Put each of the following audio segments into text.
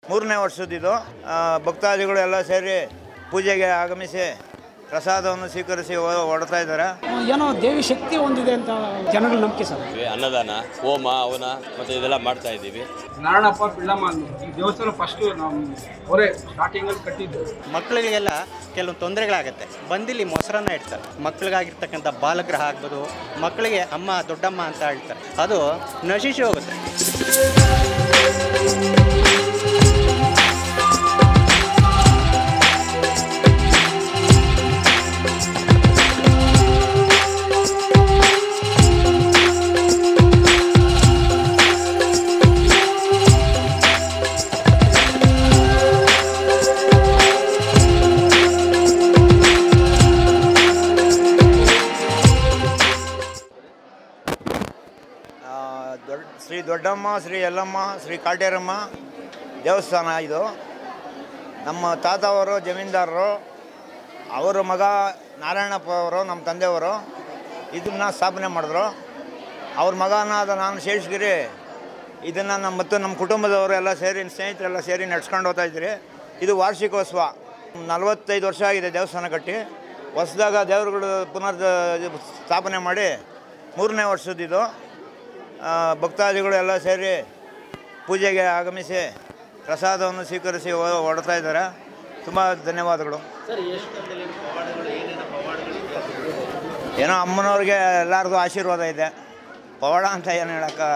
ಮೂರನೇ ವರ್ಷದಿದು. ಭಕ್ತಾದಿಗಳು ಎಲ್ಲ ಸೇರಿ ಪೂಜೆಗೆ ಆಗಮಿಸಿ ಪ್ರಸಾದವನ್ನು ಸ್ವೀಕರಿಸಿ ಹೊರಡ್ತಾ ಇದ್ದಾರೆ. ಏನೋ ದೇವಿ ಶಕ್ತಿ ಹೊಂದಿದೆ ಅಂತ ಜನಗಳ ನಂಬಿಕೆ ಸರ್. ಅನ್ನದಾನ, ಹೋಮ, ಹವನ ಮತ್ತು ಇದೆಲ್ಲ ಮಾಡ್ತಾ ಇದ್ದೀವಿ. ನಾರಾಯಣಪ್ಪ ಪಿಳ್ಳಮ್ಮ ಈ ದೇವಸ್ಥಾನ ಫಸ್ಟು ನಾವು ಅವರೇ ಸ್ಟಾರ್ಟಿಂಗಲ್ಲಿ ಕಟ್ಟಿದ್ದು. ಮಕ್ಕಳಿಗೆಲ್ಲ ಕೆಲವೊಂದು ತೊಂದರೆಗಳಾಗುತ್ತೆ, ಬಂದಿಲ್ಲಿ ಮೊಸರನ್ನ ಇಡ್ತಾರೆ. ಮಕ್ಕಳಿಗಾಗಿರ್ತಕ್ಕಂಥ ಬಾಲಗ್ರಹ ಆಗ್ಬೋದು, ಮಕ್ಕಳಿಗೆ ಅಮ್ಮ ದೊಡ್ಡಮ್ಮ ಅಂತ ಹೇಳ್ತಾರೆ, ಅದು ನಶಿಸಿ ಹೋಗುತ್ತೆ. ಶ್ರೀ ದೊಡ್ಡಮ್ಮ, ಶ್ರೀ ಯಲ್ಲಮ್ಮ, ಶ್ರೀ ಕಾಟೇರಮ್ಮ ದೇವಸ್ಥಾನ ಇದು. ನಮ್ಮ ತಾತ ಅವರು ಜಮೀನ್ದಾರರು, ಅವರ ಮಗ ನಾರಾಯಣಪ್ಪ ಅವರು, ನಮ್ಮ ತಂದೆಯವರು ಇದನ್ನು ಸ್ಥಾಪನೆ ಮಾಡಿದ್ರು. ಅವ್ರ ಮಗನಾದ ನಾನು ಶೇಷಗಿರಿ ಇದನ್ನು ಮತ್ತು ನಮ್ಮ ಕುಟುಂಬದವರು ಎಲ್ಲ ಸೇರಿ, ಸ್ನೇಹಿತರೆಲ್ಲ ಸೇರಿ ನಡ್ಸ್ಕೊಂಡು ಹೋಗ್ತಾ ಇದ್ದೀರಿ. ಇದು ವಾರ್ಷಿಕೋತ್ಸವ. 45 ವರ್ಷ ಆಗಿದೆ ದೇವಸ್ಥಾನ ಕಟ್ಟಿ. ಹೊಸದಾಗ ದೇವರುಗಳು ಪುನರ್ ಸ್ಥಾಪನೆ ಮಾಡಿ 3ನೇ ವರ್ಷದಿದು. ಭಕ್ತಾದಿಗಳು ಎಲ್ಲ ಸೇರಿ ಪೂಜೆಗೆ ಆಗಮಿಸಿ ಪ್ರಸಾದವನ್ನು ಸ್ವೀಕರಿಸಿ ಹೊರಡ್ತಾ ಇದ್ದಾರೆ. ತುಂಬ ಧನ್ಯವಾದಗಳು. ಏನೋ ಅಮ್ಮನವ್ರಿಗೆ ಎಲ್ಲರದು ಆಶೀರ್ವಾದ ಇದೆ. ಪವಾಡ ಅಂತ ಏನು ಹೇಳೋಕ್ಕೆ.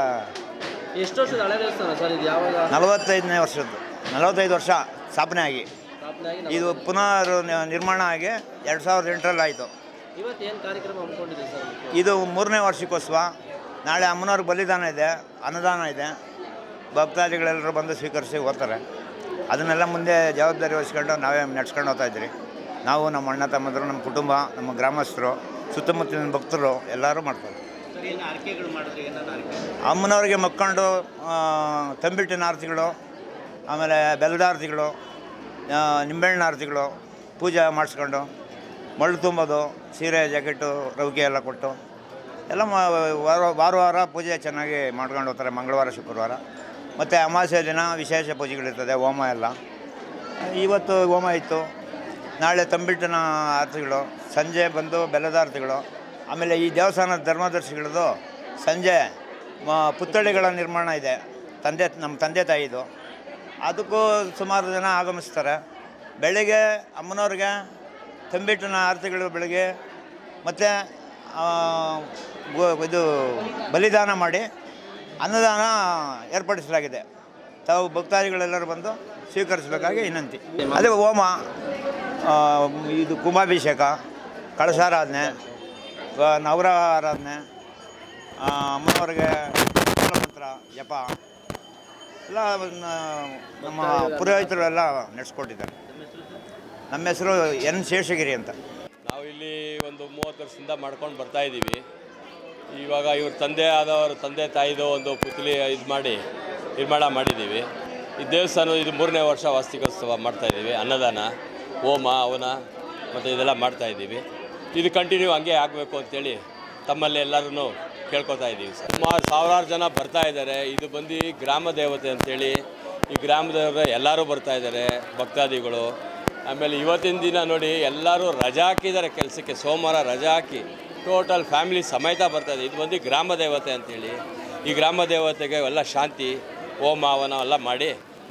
ಎಷ್ಟು ವರ್ಷದ ಹಳೆ ದೇವಸ್ಥಾನ ಸರ್ ಇದು? ಯಾವಾಗ? 45ನೇ ವರ್ಷದ್ದು. 45 ವರ್ಷ ಸ್ಥಾಪನೆ ಆಗಿ ಇದು ಪುನರ್ ನಿರ್ಮಾಣ ಆಗಿ 2008ರಲ್ಲಿ ಆಯಿತು. ಇವತ್ತು ಏನು ಕಾರ್ಯಕ್ರಮ ಹಮ್ಮಿಕೊಂಡಿದೆ ಸರ್? ಇದು 3ನೇ ವಾರ್ಷಿಕೋತ್ಸವ. ನಾಳೆ ಅಮ್ಮನವ್ರಿಗೆ ಬಲಿದಾನ ಇದೆ, ಅನ್ನದಾನ ಇದೆ. ಭಕ್ತಾದಿಗಳೆಲ್ಲರೂ ಬಂದು ಸ್ವೀಕರಿಸಿ ಹೋಗ್ತಾರೆ. ಅದನ್ನೆಲ್ಲ ಮುಂದೆ ಜವಾಬ್ದಾರಿ ವಹಿಸ್ಕೊಂಡು ನಾವೇ ನಡ್ಸ್ಕೊಂಡು ಹೋಗ್ತಾ ಇದ್ದೀರಿ. ನಾವು, ನಮ್ಮ ಅಣ್ಣ ತಮ್ಮಂದರು, ನಮ್ಮ ಕುಟುಂಬ, ನಮ್ಮ ಗ್ರಾಮಸ್ಥರು, ಸುತ್ತಮುತ್ತಲಿನ ಭಕ್ತರು ಎಲ್ಲರೂ ಮಾಡ್ತಾರೆ. ಅಮ್ಮನವ್ರಿಗೆ ಮಕ್ಕೊಂಡು ತಂಬಿಟ್ಟಿನ ಆರತಿಗಳು, ಆಮೇಲೆ ಬೆಲ್ಲದ ಆರತಿಗಳು, ನಿಂಬೆಹಣ್ಣಿನ ಆರತಿಗಳು, ಪೂಜೆ ಮಾಡಿಸ್ಕೊಂಡು ಮಳ್ಳು ತುಂಬೋದು, ಸೀರೆ ಜಾಕೆಟು ರವಿಕೆ ಎಲ್ಲ ಕೊಟ್ಟು ಎಲ್ಲ ವಾರ ಪೂಜೆ ಚೆನ್ನಾಗಿ ಮಾಡ್ಕೊಂಡು ಹೋಗ್ತಾರೆ. ಮಂಗಳವಾರ, ಶುಕ್ರವಾರ ಮತ್ತು ಅಮಾವಾಸ್ಯೆ ದಿನ ವಿಶೇಷ ಪೂಜೆಗಳಿರ್ತದೆ, ಹೋಮ ಎಲ್ಲ. ಇವತ್ತು ಹೋಮ ಇತ್ತು, ನಾಳೆ ತಂಬಿಟ್ಟಿನ ಆರತಿಗಳು, ಸಂಜೆ ಬಂದು ಬೆಲ್ಲದ ಆರತಿಗಳು. ಆಮೇಲೆ ಈ ದೇವಸ್ಥಾನದ ಧರ್ಮದರ್ಶಿಗಳದ್ದು ಸಂಜೆ ಪುತ್ಥಳಿಗಳ ನಿರ್ಮಾಣ ಇದೆ, ನಮ್ಮ ತಂದೆ ತಾಯಿದು. ಅದಕ್ಕೂ ಸುಮಾರು ಜನ ಆಗಮಿಸ್ತಾರೆ. ಬೆಳಗ್ಗೆ ಅಮ್ಮನವ್ರಿಗೆ ತಂಬಿಟ್ಟಿನ ಆರತಿಗಳು ಬೆಳಗ್ಗೆ, ಮತ್ತು ಇದು ಬಲಿದಾನ ಮಾಡಿ ಅನ್ನದಾನ ಏರ್ಪಡಿಸಲಾಗಿದೆ. ತಾವು ಭಕ್ತಾದಿಗಳೆಲ್ಲರೂ ಬಂದು ಸ್ವೀಕರಿಸಬೇಕಾಗಿ ವಿನಂತಿ. ಅದೇ ಹೋಮ, ಇದು ಕುಂಭಾಭಿಷೇಕ, ಕಳಶಾರಾಧನೆ, ನವರ ಆರಾಧನೆ, ಅಮ್ಮನವ್ರಿಗೆ ಮಂತ್ರ ಜಪ ಎಲ್ಲ ನಮ್ಮ ಪುರೋಹಿತರು ಎಲ್ಲ ನಡೆಸ್ಕೊಟ್ಟಿದ್ದಾರೆ. ನಮ್ಮ ಹೆಸರು ಎನ್ ಶೇಷಗಿರಿ ಅಂತ. ನಾವು ಇಲ್ಲಿ ಒಂದು 30 ವರ್ಷದಿಂದ ಮಾಡ್ಕೊಂಡು ಬರ್ತಾ ಇದ್ದೀವಿ. ಇವಾಗ ಇವ್ರ ತಂದೆ ತಾಯಿದು ಒಂದು ಪುತ್ಲಿ ಇದು ಮಾಡಿ ನಿರ್ಮಾಣ ಮಾಡಿದ್ದೀವಿ. ಈ ದೇವಸ್ಥಾನ ಇದು 3ನೇ ವರ್ಷ ವಾರ್ಷಿಕೋತ್ಸವ ಮಾಡ್ತಾಯಿದ್ದೀವಿ. ಅನ್ನದಾನ, ಹೋಮ, ಹವನ ಮತ್ತು ಇದೆಲ್ಲ ಮಾಡ್ತಾಯಿದ್ದೀವಿ. ಇದು ಕಂಟಿನ್ಯೂ ಹಂಗೆ ಆಗಬೇಕು ಅಂತೇಳಿ ತಮ್ಮಲ್ಲಿ ಎಲ್ಲರೂ ಕೇಳ್ಕೊತಾ ಇದ್ದೀವಿ ಸರ್. ಸುಮಾರು ಸಾವಿರಾರು ಜನ ಬರ್ತಾ ಇದ್ದಾರೆ. ಇದು ಬಂದು ಗ್ರಾಮ ದೇವತೆ ಅಂತೇಳಿ ಈ ಗ್ರಾಮದವರು ಎಲ್ಲರೂ ಬರ್ತಾ ಇದ್ದಾರೆ, ಭಕ್ತಾದಿಗಳು. ಆಮೇಲೆ ಇವತ್ತಿನ ದಿನ ನೋಡಿ ಎಲ್ಲರೂ ರಜಾ ಹಾಕಿದ್ದಾರೆ ಕೆಲಸಕ್ಕೆ. ಸೋಮವಾರ ರಜಾ ಹಾಕಿ ಟೋಟಲ್ ಫ್ಯಾಮಿಲಿ ಸಮೇತ ಬರ್ತಾಯಿದೆ. ಇದು ಬಂದು ಗ್ರಾಮ ದೇವತೆ ಅಂಥೇಳಿ ಈ ಗ್ರಾಮ ದೇವತೆಗೆ ಎಲ್ಲ ಶಾಂತಿ, ಹೋಮ, ಹವನ ಎಲ್ಲ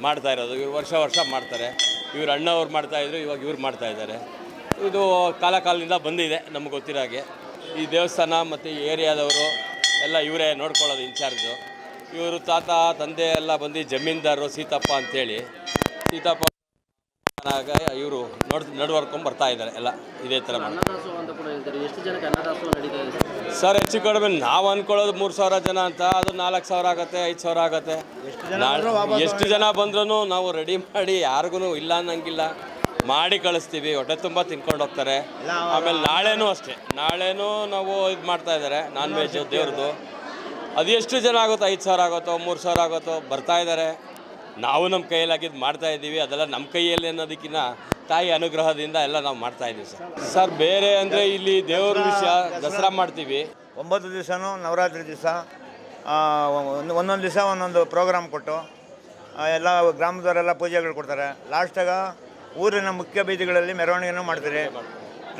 ಮಾಡ್ತಾ ಇರೋದು. ಇವ್ರು ವರ್ಷ ಮಾಡ್ತಾರೆ. ಇವ್ರ ಅಣ್ಣವ್ರು ಮಾಡ್ತಾಯಿದ್ರು, ಇವಾಗ ಇವ್ರು ಮಾಡ್ತಾಯಿದ್ದಾರೆ. ಇದು ಕಾಲದಿಂದ ಬಂದಿದೆ ನಮ್ಗೆ ಗೊತ್ತಿರೋ ಹಾಗೆ. ಈ ದೇವಸ್ಥಾನ ಮತ್ತು ಈ ಏರಿಯಾದವರು ಎಲ್ಲ ಇವರೇ ನೋಡ್ಕೊಳ್ಳೋದು ಇನ್ಚಾರ್ಜು. ಇವರು ತಾತ ತಂದೆ ಎಲ್ಲ ಬಂದು ಜಮೀನ್ದಾರರು ಸೀತಪ್ಪ ಅಂಥೇಳಿ. ಸೀತಪ್ಪ ಇವರು ನಡ್ವರ್ಕೊಂಡು ಬರ್ತಾ ಇದ್ದಾರೆ. ಎಲ್ಲ ಇದೇ ಥರ ಸರ್. ಹೆಚ್ಚು ಕಡಿಮೆ ನಾವು ಅಂದ್ಕೊಳ್ಳೋದು 3,000 ಜನ ಅಂತ, ಅದು 4,000 ಆಗುತ್ತೆ, 5,000 ಆಗುತ್ತೆ. ಎಷ್ಟು ಜನ ಬಂದ್ರೂ ನಾವು ರೆಡಿ ಮಾಡಿ ಯಾರಿಗೂ ಇಲ್ಲ ಅನ್ನಂಗಿಲ್ಲ, ಮಾಡಿ ಕಳಿಸ್ತೀವಿ. ಹೊಟ್ಟೆ ತುಂಬ ತಿನ್ಕೊಂಡು ಹೋಗ್ತಾರೆ. ಆಮೇಲೆ ನಾಳೆನೂ ಅಷ್ಟೇ, ನಾಳೆನೂ ನಾವು ಇದು ಮಾಡ್ತಾ ಇದ್ದಾರೆ ನಾನ್ ವೆಜ್ ದೇವ್ರದ್ದು. ಅದು ಎಷ್ಟು ಜನ ಆಗುತ್ತೋ, 5,000 ಆಗುತ್ತೋ, 3,000 ಆಗುತ್ತೋ ಬರ್ತಾ ಇದ್ದಾರೆ. ನಾವು ನಮ್ಮ ಕೈಯಲ್ಲಾಗಿದ್ದು ಮಾಡ್ತಾಯಿದ್ದೀವಿ. ಅದೆಲ್ಲ ನಮ್ಮ ಕೈಯಲ್ಲಿ ಅನ್ನೋದಕ್ಕಿಂತ ತಾಯಿ ಅನುಗ್ರಹದಿಂದ ಎಲ್ಲ ನಾವು ಮಾಡ್ತಾಯಿದ್ದೀವಿ ಸರ್. ಬೇರೆ ಅಂದರೆ ಇಲ್ಲಿ ದೇವ್ರ ವಿಷಯ ದಸರಾ ಮಾಡ್ತೀವಿ. 9 ದಿವಸನೂ ನವರಾತ್ರಿ ದಿವಸ ಒಂದೊಂದು ದಿವಸ ಒಂದೊಂದು ಪ್ರೋಗ್ರಾಮ್ ಕೊಟ್ಟು ಎಲ್ಲ ಗ್ರಾಮದವರೆಲ್ಲ ಪೂಜೆಗಳು ಕೊಡ್ತಾರೆ. ಲಾಸ್ಟಾಗ ಊರಿನ ಮುಖ್ಯ ಬೀದಿಗಳಲ್ಲಿ ಮೆರವಣಿಗೆನೂ ಮಾಡ್ತೀರಿ.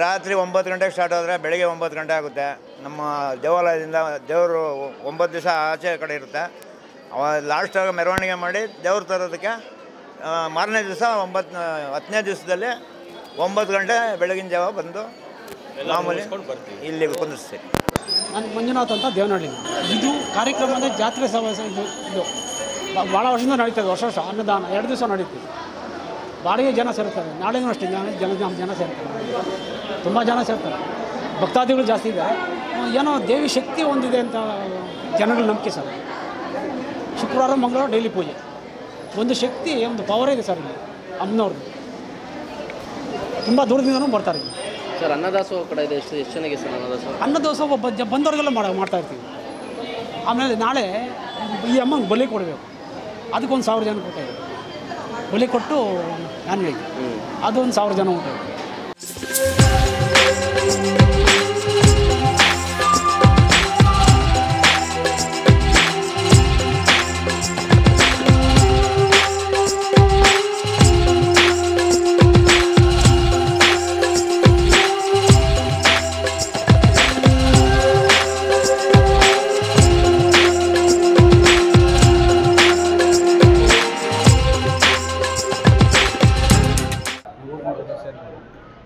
ರಾತ್ರಿ 9 ಗಂಟೆಗೆ ಸ್ಟಾರ್ಟ್ ಆದರೆ ಬೆಳಗ್ಗೆ 9 ಗಂಟೆ ಆಗುತ್ತೆ. ನಮ್ಮ ದೇವಾಲಯದಿಂದ ದೇವರು 9 ದಿವಸ ಆಚೆ ಕಡೆ ಇರುತ್ತೆ. ಲಾಸ್ಟಾಗ ಮೆರವಣಿಗೆ ಮಾಡಿ ದೇವ್ರು ತರೋದಕ್ಕೆ ಮಾರನೇ ದಿವಸ 10ನೇ ದಿವಸದಲ್ಲಿ 9 ಗಂಟೆ ಬೆಳಗಿನ ಜಾವ ಬಂದು ಮಾಮೂಲಿ ಇಲ್ಲಿ ಕುಂದಿಸ್ತೀವಿ. ನಾನು ಮಂಜುನಾಥ್ ಅಂತ ದೇವನಹಳ್ಳಿ. ಇದು ಕಾರ್ಯಕ್ರಮ ಅಂದರೆ ಜಾತ್ರೆ ಇದು ಭಾಳ ವರ್ಷದಿಂದ ನಡೀತದೆ. ವರ್ಷ ಅನ್ನದಾನ 2 ದಿವಸ ನಡೀತೀವಿ. ಬಾಡಿಗೆ ಜನ ಸೇರ್ತಾರೆ. ನಾಳೆನೂ ಅಷ್ಟೇ ಜನ ಸೇರ್ತಾರೆ. ತುಂಬ ಜನ ಸೇರ್ತಾರೆ. ಭಕ್ತಾದಿಗಳು ಜಾಸ್ತಿ ಇದ್ದಾರೆ. ಏನೋ ದೇವಿ ಶಕ್ತಿ ಹೊಂದಿದೆ ಅಂತ ಜನಗಳ ನಂಬಿಕೆ ಸರ್. ಶುಕ್ರವಾರ ಮಂಗಳವಾರ ಡೈಲಿ ಪೂಜೆ. ಒಂದು ಶಕ್ತಿ, ಒಂದು ಪವರ್ ಇದೆ ಸರ್ ಇಲ್ಲಿ ಅಮ್ಮನವ್ರದ್ದು. ತುಂಬ ದೂರದಿಂದನೂ ಬರ್ತಾರೆ ಸರ್. ಅನ್ನದಾಸೋಹ ಕಡೆ ಇದೆ. ಎಷ್ಟು ಚೆನ್ನಾಗಿದೆ ಸರ್ ಅನ್ನದಾಸೋಹ. ಬಂದವರಿಗೆಲ್ಲ ಮಾಡ್ತಾಯಿರ್ತೀವಿ. ಆಮೇಲೆ ನಾಳೆ ಈ ಅಮ್ಮಂಗೆ ಬಲಿ ಕೊಡಬೇಕು. ಅದಕ್ಕೊಂದು 1000 ಜನ ಕೊಡ್ತಾಯಿದ್ದೀವಿ. ಬಲಿ ಕೊಟ್ಟು ನಾನ್ ವೆಜ್ ಅದು ಒಂದು 1000 ಜನ ಊಟ.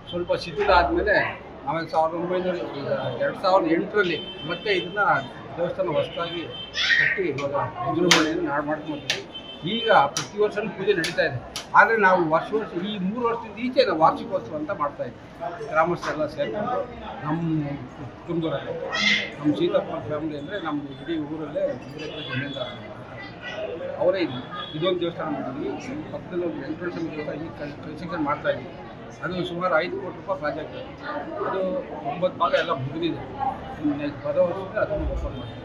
ಸ್ವಲ್ಪ ಶಿಥಿಲ ಆದಮೇಲೆ ಆಮೇಲೆ 2008ರಲ್ಲಿ ಮತ್ತೆ ಇದನ್ನ ದೇವಸ್ಥಾನ ಹೊಸದಾಗಿ ಕಟ್ಟಿ ಇವಾಗ ವಿಜೃಂಭಣೆಯನ್ನು ಮಾಡ್ಕೊತೀವಿ. ಈಗ ಪ್ರತಿ ವರ್ಷ ಪೂಜೆ ನಡೀತಾ ಇದೆ. ಆದರೆ ನಾವು ವರ್ಷ ಈ 3 ವರ್ಷದಿಂದ ಈಚೆ ನಾವು ವಾರ್ಷಿಕೋತ್ಸವ ಅಂತ ಮಾಡ್ತಾಯಿದ್ವಿ. ಗ್ರಾಮಸ್ಥರೆಲ್ಲ ಸೇರಿಕೊಂಡು ನಮ್ಮ ಕುಟುಂಬದವರೆಲ್ಲ, ನಮ್ಮ ಸೀತಪ್ಪ ಫ್ಯಾಮಿಲಿ ಅಂದರೆ ನಮ್ಮ ಇಡೀ ಊರಲ್ಲೇ 3 ಎಕರೆ ಜಮೀನ್ದಾರ ಅವರೇ ಇದೊಂದು ದೇವಸ್ಥಾನ ಮಾಡಿದ್ವಿ. ಪಕ್ಕದಲ್ಲಿ ಒಂದು ವೆಂಕಟೇಶ್ವರ ದೇವಸ್ಥಾನ ಈಗ ಕನ್ಸ್ಟ್ರಕ್ಷನ್ ಮಾಡ್ತಾಯಿದ್ವಿ. ಅದು ಸುಮಾರು 5 ಕೋಟಿ ರೂಪಾಯಿ ಪ್ರಾಜೆಕ್ಟ್. ಅದು 9 ಭಾಗ ಎಲ್ಲ ಮುಗಿದಿದೆ. ಬರೋ ವರ್ಷಕ್ಕೆ ಅದನ್ನು ಓಪನ್ ಮಾಡ್ತೀವಿ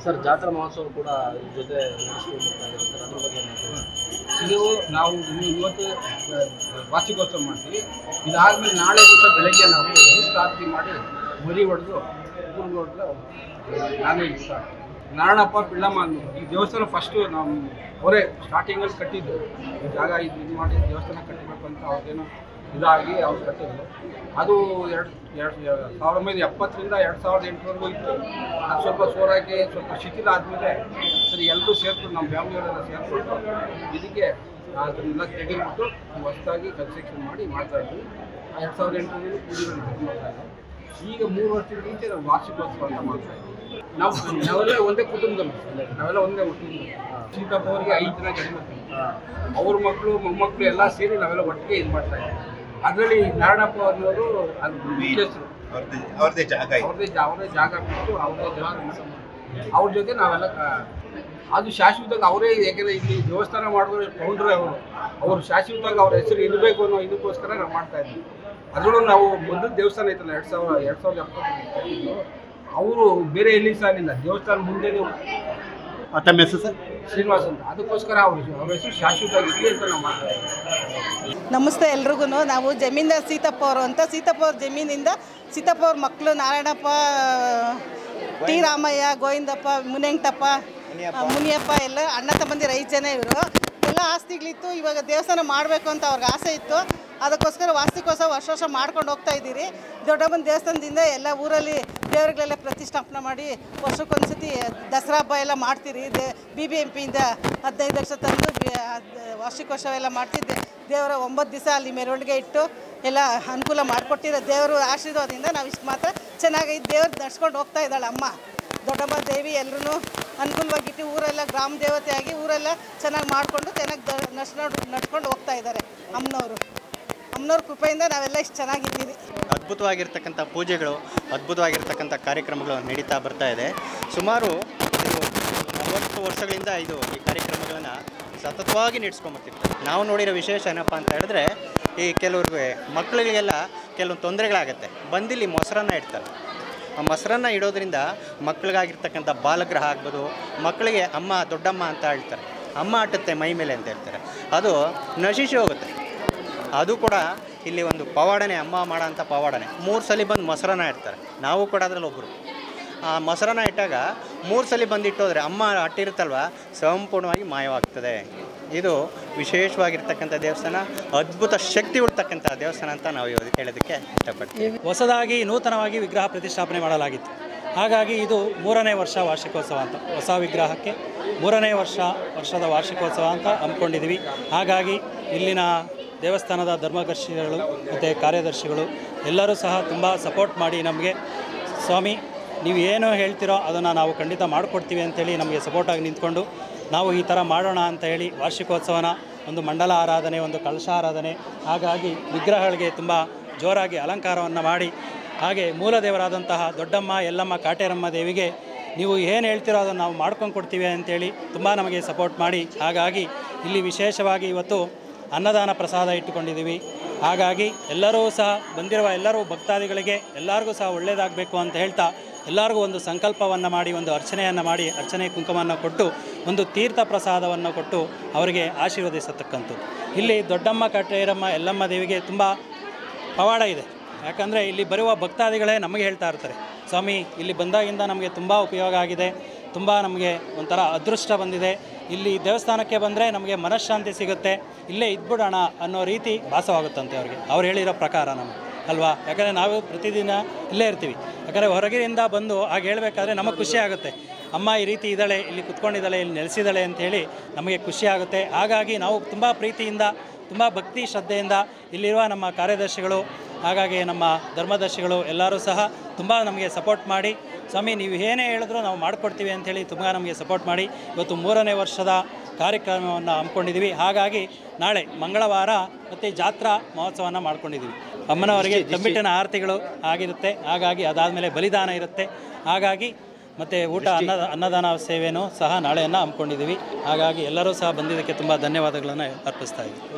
ಸರ್. ಜಾತ್ರಾ ಮಹೋತ್ಸವ ಕೂಡ ಜೊತೆ ನಡೆಸ್ಕೊಂಡು ಬರ್ತಾ ಇದೆ ಸರ್. ಅದ್ರ ಬಗ್ಗೆ ಇದು ನಾವು ಇವತ್ತು ವಾರ್ಷಿಕೋತ್ಸವ ಮಾಡ್ತೀವಿ. ಇದಾದಮೇಲೆ ನಾಳೆ ದಿವಸ ಬೆಳಗ್ಗೆ ನಾವು ರಾತ್ರಿ ಮಾಡಿ ಮರಿ ಹೊಡೆದು ಊರಿಗೆ ಹೊಡೆದು ನಾನೇ ಊಟ. ನಾರಾಯಣಪ್ಪ ಪಿಳ್ಳಮ್ಮ ಈ ದೇವಸ್ಥಾನ ಫಸ್ಟು ನಮ್ಮ ಅವರೇ ಸ್ಟಾರ್ಟಿಂಗಲ್ಲಿ ಕಟ್ಟಿದ್ದು. ಈ ಜಾಗ ಇದು ಮಾಡಿ ದೇವಸ್ಥಾನ ಕಟ್ಟಬೇಕು ಅಂತ ಅವ್ರಿಗೇನು ಇದಾಗಿ ಅವ್ರು ಕಟ್ಟಿದ್ರು. ಅದು 1970ರಿಂದ 2008ವರೆಗೂ ಇತ್ತು. ಅದು ಸ್ವಲ್ಪ ಸೋರಾಗಿ ಸ್ವಲ್ಪ ಶಿಥಿಲ ಆದಮೇಲೆ ಸರಿ ಎಲ್ಲರೂ ಸೇರ್ಕೊಂಡು ನಮ್ಮ ಫ್ಯಾಮಿಲಿಯವರೆಲ್ಲ ಸೇರಿಕೊಂಡು ಇದಕ್ಕೆ ಅದನ್ನೆಲ್ಲ ತೆಗೆದುಬಿಟ್ಟು ಹೊಸದಾಗಿ ಕನ್ಸ್ಟ್ರಕ್ಷನ್ ಮಾಡಿ ಮಾಡ್ತಾಯಿದ್ವಿ. 2008ರಲ್ಲಿ ಪೂಜೆಗಳು ಮಾಡ್ತಾಯಿದ್ವಿ. ಈಗ 3 ವರ್ಷದಿಂದ ಈಚೆ ನಾವು ವಾರ್ಷಿಕೋತ್ಸವ ಅಂತ ಮಾಡ್ತಾಯಿದ್ವಿ. ನಾವೆಲ್ಲ ಒಂದೇ ಕುಟುಂಬದಲ್ಲಿ, ನಾವೆಲ್ಲ ಒಂದೇ ಕುಟುಂಬ. ಸೀತಪ್ಪ ಅವರಿಗೆ 5 ಜನ ಗಂಡ್ಮಕ್ಳು, ಅವ್ರ ಮಕ್ಕಳು ಮೊಮ್ಮಕ್ಕಳು ಎಲ್ಲ ಸೇರಿ ನಾವೆಲ್ಲ ಒಟ್ಟಿಗೆ ಇದು ಮಾಡ್ತಾಯಿದ್ವಿ. ಅದರಲ್ಲಿ ನಾರಾಯಣಪ್ಪ ಅನ್ನೋರು ಅದು ಮುಖ್ಯಸ್ಥರು. ಅವ್ರದೇ ಜಾಗ ಬಿಟ್ಟು ಅವ್ರ ಜೊತೆ ನಾವೆಲ್ಲ ಅದು ಶಾಶ್ವತವಾಗಿ ಅವರೇ. ಯಾಕೆಂದರೆ ಇಲ್ಲಿ ದೇವಸ್ಥಾನ ಮಾಡಿದ್ರೆ ಫೌಂಡ್ರೇ ಅವರು ಶಾಶ್ವತವಾಗಿ ಅವ್ರ ಹೆಸರು ಇರಬೇಕು ಅನ್ನೋ ಇದಕ್ಕೋಸ್ಕರ ನಾವು ಮಾಡ್ತಾಯಿದ್ವಿ. ಅದರಲ್ಲೂ ನಾವು ಮೊದಲು ದೇವಸ್ಥಾನ ಐತಲ್ಲ 2070 ಅವರು ಬೇರೆ ಎಲ್ಲಿ ಸಾಲಿಲ್ಲ. ದೇವಸ್ಥಾನ ಮುಂದೆ ತಮ್ಮ ಹೆಸರು ಸರ್? ಶ್ರೀನಿವಾಸ್ ಅಂತ. ಅದಕ್ಕೋಸ್ಕರ ಅವ್ರ ಹೆಸರು ಶಾಶ್ವತವಾಗಿರಲಿ ಅಂತ ನಾವು ಮಾಡ್ತಾಯಿದ್ವಿ. ನಮಸ್ತೆ ಎಲ್ರಿಗೂ. ನಾವು ಜಮೀನ್ದಾರ್ ಸೀತಪ್ಪ ಅವರು ಅಂತ. ಸೀತಪ್ಪ ಅವ್ರ ಜಮೀನಿಂದ ಸೀತಪ್ಪ ಅವ್ರ ಮಕ್ಕಳು ನಾರಾಯಣಪ್ಪ, ಟಿ ರಾಮಯ್ಯ, ಗೋವಿಂದಪ್ಪ, ಮುನಿಯಂಟಪ್ಪ, ಮುನಿಯಪ್ಪ ಎಲ್ಲ ಅಣ್ಣ ತಮ್ಮಂದಿ 5 ಜನ. ಇವರು ಎಲ್ಲ ಆಸ್ತಿಗಳಿತ್ತು. ಇವಾಗ ದೇವಸ್ಥಾನ ಮಾಡಬೇಕು ಅಂತ ಅವ್ರಿಗೆ ಆಸೆ ಇತ್ತು. ಅದಕ್ಕೋಸ್ಕರ ವಾರ್ಷಿಕೋತ್ಸವ ವರ್ಷ ಮಾಡ್ಕೊಂಡು ಹೋಗ್ತಾ ಇದ್ದೀರಿ. ದೊಡ್ಡಮ್ಮನ ದೇವಸ್ಥಾನದಿಂದ ಎಲ್ಲ ಊರಲ್ಲಿ ದೇವರುಗಳೆಲ್ಲ ಪ್ರತಿಷ್ಠಾಪನೆ ಮಾಡಿ ವರ್ಷಕ್ಕೊಂದ್ಸತಿ ದಸರಾ ಹಬ್ಬ ಎಲ್ಲ ಮಾಡ್ತೀರಿ. BBMPಯಿಂದ 15 ಲಕ್ಷ ತಂದು ವಾರ್ಷಿಕೋತ್ಸವ ಎಲ್ಲ ಮಾಡ್ತಿದ್ದೆ. ದೇವರ 9 ದಿವಸ ಅಲ್ಲಿ ಮೆರವಣಿಗೆ ಇಟ್ಟು ಎಲ್ಲ ಅನುಕೂಲ ಮಾಡಿಕೊಟ್ಟಿರೋ ದೇವರು ಆಶೀರ್ವಾದದಿಂದ ನಾವು ಇಷ್ಟು ಮಾತ್ರ ಚೆನ್ನಾಗಿ ದೇವ್ರು ನಡ್ಸ್ಕೊಂಡು ಹೋಗ್ತಾ ಇದ್ದಾಳೆ ಅಮ್ಮ ದೊಡ್ಡಮ್ಮ ದೇವಿ. ಎಲ್ಲರೂ ಅನುಕೂಲವಾಗಿಟ್ಟು ಊರೆಲ್ಲ ಗ್ರಾಮ ದೇವತೆಯಾಗಿ ಊರೆಲ್ಲ ಚೆನ್ನಾಗಿ ಮಾಡಿಕೊಂಡು ಚೆನ್ನಾಗಿ ನಡ್ಸ್ಕೊಂಡು ಹೋಗ್ತಾ ಇದ್ದಾರೆ ಅಮ್ಮನವ್ರ ಕೃಪೆಯಿಂದ ನಾವೆಲ್ಲ ಇಷ್ಟು ಚೆನ್ನಾಗಿದ್ದೀವಿ. ಅದ್ಭುತವಾಗಿರ್ತಕ್ಕಂಥ ಪೂಜೆಗಳು, ಅದ್ಭುತವಾಗಿರ್ತಕ್ಕಂಥ ಕಾರ್ಯಕ್ರಮಗಳು ನಡೀತಾ ಬರ್ತಾ ಇದೆ. ಸುಮಾರು 40 ವರ್ಷಗಳಿಂದ ಈ ಕಾರ್ಯಕ್ರಮಗಳನ್ನು ಸತತವಾಗಿ ನಡೆಸ್ಕೊಂಬರ್ತಿರ್ತಾರೆ. ನಾವು ನೋಡಿರೋ ವಿಶೇಷ ಏನಪ್ಪ ಅಂತ ಹೇಳಿದ್ರೆ, ಈ ಕೆಲವ್ರಿಗೆ ಮಕ್ಕಳಿಗೆಲ್ಲ ಕೆಲವೊಂದು ತೊಂದರೆಗಳಾಗುತ್ತೆ. ಬಂದಿಲ್ಲಿ ಮೊಸರನ್ನ ಇಡ್ತಾರೆ. ಆ ಮೊಸರನ್ನ ಇಡೋದ್ರಿಂದ ಮಕ್ಕಳಿಗಾಗಿರ್ತಕ್ಕಂಥ ಬಾಲಗ್ರಹ ಆಗ್ಬೋದು. ಮಕ್ಕಳಿಗೆ ಅಮ್ಮ ದೊಡ್ಡಮ್ಮ ಅಂತ ಹೇಳ್ತಾರೆ. ಅಮ್ಮ ಆಟುತ್ತೆ ಮೈ ಮೇಲೆ ಅಂತ ಹೇಳ್ತಾರೆ. ಅದು ನಶಿಸಿ ಹೋಗುತ್ತೆ. ಅದು ಕೂಡ ಇಲ್ಲಿ ಒಂದು ಪವಾಡನೆ, ಅಮ್ಮ ಮಾಡೋ ಅಂಥ ಪವಾಡನೆ. 3 ಸಲ ಬಂದು ಮೊಸರನ್ನ ಇಡ್ತಾರೆ. ನಾವು ಕೂಡ ಅದರಲ್ಲಿ ಒಬ್ಬರು. ಆ ಮೊಸರನ್ನ ಇಟ್ಟಾಗ 3 ಸಲ ಬಂದಿಟ್ಟೋದ್ರೆ ಅಮ್ಮ ಅಟ್ಟಿರುತ್ತಲ್ವ ಸಂಪೂರ್ಣವಾಗಿ ಮಾಯವಾಗ್ತದೆ. ಇದು ವಿಶೇಷವಾಗಿರ್ತಕ್ಕಂಥ ದೇವಸ್ಥಾನ, ಅದ್ಭುತ ಶಕ್ತಿ ಉಳ್ತಕ್ಕಂಥ ದೇವಸ್ಥಾನ ಅಂತ ನಾವು ಹೇಳೋದಕ್ಕೆ ಇಷ್ಟಪಡ್ತೀವಿ. ಹೊಸದಾಗಿ ನೂತನವಾಗಿ ವಿಗ್ರಹ ಪ್ರತಿಷ್ಠಾಪನೆ ಮಾಡಲಾಗಿತ್ತು. ಹಾಗಾಗಿ ಇದು 3ನೇ ವರ್ಷ ವಾರ್ಷಿಕೋತ್ಸವ ಅಂತ, ಹೊಸ ವಿಗ್ರಹಕ್ಕೆ 3ನೇ ವರ್ಷದ ವಾರ್ಷಿಕೋತ್ಸವ ಅಂತ ಹಮ್ಮಿಕೊಂಡಿದ್ದೀವಿ. ಹಾಗಾಗಿ ಇಲ್ಲಿನ ದೇವಸ್ಥಾನದ ಧರ್ಮದರ್ಶಿಗಳು ಮತ್ತು ಕಾರ್ಯದರ್ಶಿಗಳು ಎಲ್ಲರೂ ಸಹ ತುಂಬ ಸಪೋರ್ಟ್ ಮಾಡಿ ನಮಗೆ, ಸ್ವಾಮಿ ನೀವು ಏನು ಹೇಳ್ತಿರೋ ಅದನ್ನು ನಾವು ಖಂಡಿತ ಮಾಡಿಕೊಡ್ತೀವಿ ಅಂಥೇಳಿ ನಮಗೆ ಸಪೋರ್ಟಾಗಿ ನಿಂತ್ಕೊಂಡು ನಾವು ಈ ಥರ ಮಾಡೋಣ ಅಂತ ಹೇಳಿ ವಾರ್ಷಿಕೋತ್ಸವನ ಒಂದು ಮಂಡಲ ಆರಾಧನೆ, ಒಂದು ಕಳಶ ಆರಾಧನೆ, ಹಾಗಾಗಿ ವಿಗ್ರಹಗಳಿಗೆ ತುಂಬ ಜೋರಾಗಿ ಅಲಂಕಾರವನ್ನು ಮಾಡಿ, ಹಾಗೆ ಮೂಲ ದೇವರಾದಂತಹ ದೊಡ್ಡಮ್ಮ ಯಲ್ಲಮ್ಮ ಕಾಟೇರಮ್ಮ ದೇವಿಗೆ ನೀವು ಏನು ಹೇಳ್ತಿರೋ ಅದನ್ನು ನಾವು ಮಾಡ್ಕೊಂಡು ಕೊಡ್ತೀವಿ ಅಂತೇಳಿ ತುಂಬ ನಮಗೆ ಸಪೋರ್ಟ್ ಮಾಡಿ, ಹಾಗಾಗಿ ಇಲ್ಲಿ ವಿಶೇಷವಾಗಿ ಇವತ್ತು ಅನ್ನದಾನ ಪ್ರಸಾದ ಇಟ್ಟುಕೊಂಡಿದ್ದೀವಿ. ಹಾಗಾಗಿ ಎಲ್ಲರೂ ಸಹ ಬಂದಿರುವ ಎಲ್ಲರೂ ಭಕ್ತಾದಿಗಳಿಗೆ ಎಲ್ಲರಿಗೂ ಸಹ ಒಳ್ಳೆಯದಾಗಬೇಕು ಅಂತ ಹೇಳ್ತಾ ಎಲ್ಲರಿಗೂ ಒಂದು ಸಂಕಲ್ಪವನ್ನು ಮಾಡಿ, ಒಂದು ಅರ್ಚನೆಯನ್ನು ಮಾಡಿ, ಅರ್ಚನೆ ಕುಂಕುಮವನ್ನು ಕೊಟ್ಟು ಒಂದು ತೀರ್ಥ ಪ್ರಸಾದವನ್ನು ಕೊಟ್ಟು ಅವರಿಗೆ ಆಶೀರ್ವದಿಸತಕ್ಕಂಥದ್ದು. ಇಲ್ಲಿ ದೊಡ್ಡಮ್ಮ ಕಾಟೇರಮ್ಮ ಯಲ್ಲಮ್ಮ ದೇವಿಗೆ ತುಂಬ ಪವಾಡ ಇದೆ. ಯಾಕಂದರೆ ಇಲ್ಲಿ ಬರುವ ಭಕ್ತಾದಿಗಳೇ ನಮಗೆ ಹೇಳ್ತಾ ಇರ್ತಾರೆ, ಸ್ವಾಮಿ ಇಲ್ಲಿ ಬಂದಾಗಿಂದ ನಮಗೆ ತುಂಬ ಉಪಯೋಗ ಆಗಿದೆ, ತುಂಬ ನಮಗೆ ಒಂಥರ ಅದೃಷ್ಟ ಬಂದಿದೆ, ಇಲ್ಲಿ ದೇವಸ್ಥಾನಕ್ಕೆ ಬಂದರೆ ನಮಗೆ ಮನಃಶಾಂತಿ ಸಿಗುತ್ತೆ, ಇಲ್ಲೇ ಇದ್ಬಿಡೋಣ ಅನ್ನೋ ರೀತಿ ಭಾಸವಾಗುತ್ತಂತೆ ಅವ್ರು ಹೇಳಿರೋ ಪ್ರಕಾರ ನಮಗೆ ಅಲ್ವಾ. ಯಾಕಂದರೆ ನಾವು ಪ್ರತಿದಿನ ಇಲ್ಲೇ ಇರ್ತೀವಿ. ಯಾಕಂದರೆ ಹೊರಗಿನಿಂದ ಬಂದು ಹಾಗೆ ಹೇಳಬೇಕಾದ್ರೆ ನಮಗೆ ಖುಷಿ ಆಗುತ್ತೆ, ಅಮ್ಮ ಈ ರೀತಿ ಇದ್ದಾಳೆ, ಇಲ್ಲಿ ಕುತ್ಕೊಂಡಿದ್ದಾಳೆ, ಇಲ್ಲಿ ನೆಲೆಸಿದ್ದಾಳೆ ಅಂಥೇಳಿ ನಮಗೆ ಖುಷಿ ಆಗುತ್ತೆ. ಹಾಗಾಗಿ ನಾವು ತುಂಬ ಪ್ರೀತಿಯಿಂದ, ತುಂಬ ಭಕ್ತಿ ಶ್ರದ್ಧೆಯಿಂದ ಇಲ್ಲಿರುವ ನಮ್ಮ ಕಾರ್ಯದರ್ಶಿಗಳು, ಹಾಗಾಗಿ ನಮ್ಮ ಧರ್ಮದರ್ಶಿಗಳು ಎಲ್ಲರೂ ಸಹ ತುಂಬ ನಮಗೆ ಸಪೋರ್ಟ್ ಮಾಡಿ, ಸ್ವಾಮಿ ನೀವು ಏನೇ ಹೇಳಿದ್ರೂ ನಾವು ಮಾಡಿಕೊಡ್ತೀವಿ ಅಂಥೇಳಿ ತುಂಬ ನಮಗೆ ಸಪೋರ್ಟ್ ಮಾಡಿ ಇವತ್ತು 3ನೇ ವರ್ಷದ ಕಾರ್ಯಕ್ರಮವನ್ನು ಹಮ್ಮಿಕೊಂಡಿದ್ದೀವಿ. ಹಾಗಾಗಿ ನಾಳೆ ಮಂಗಳವಾರ ಮತ್ತು ಜಾತ್ರಾ ಮಹೋತ್ಸವವನ್ನು ಮಾಡ್ಕೊಂಡಿದ್ದೀವಿ. ಅಮ್ಮನವರಿಗೆ ತಂಬಿಟ್ಟಿನ ಆರತಿಗಳು ಆಗಿರುತ್ತೆ. ಹಾಗಾಗಿ ಅದಾದಮೇಲೆ ಬಲಿದಾನ ಇರುತ್ತೆ. ಹಾಗಾಗಿ ಮತ್ತು ಊಟ ಅನ್ನದಾನ ಸೇವೆಯೂ ಸಹ ನಾಳೆಯನ್ನು ಹಮ್ಮಿಕೊಂಡಿದ್ದೀವಿ. ಹಾಗಾಗಿ ಎಲ್ಲರೂ ಸಹ ಬಂದಿದ್ದಕ್ಕೆ ತುಂಬ ಧನ್ಯವಾದಗಳನ್ನು ಅರ್ಪಿಸ್ತಾ ಇದ್ದೀವಿ.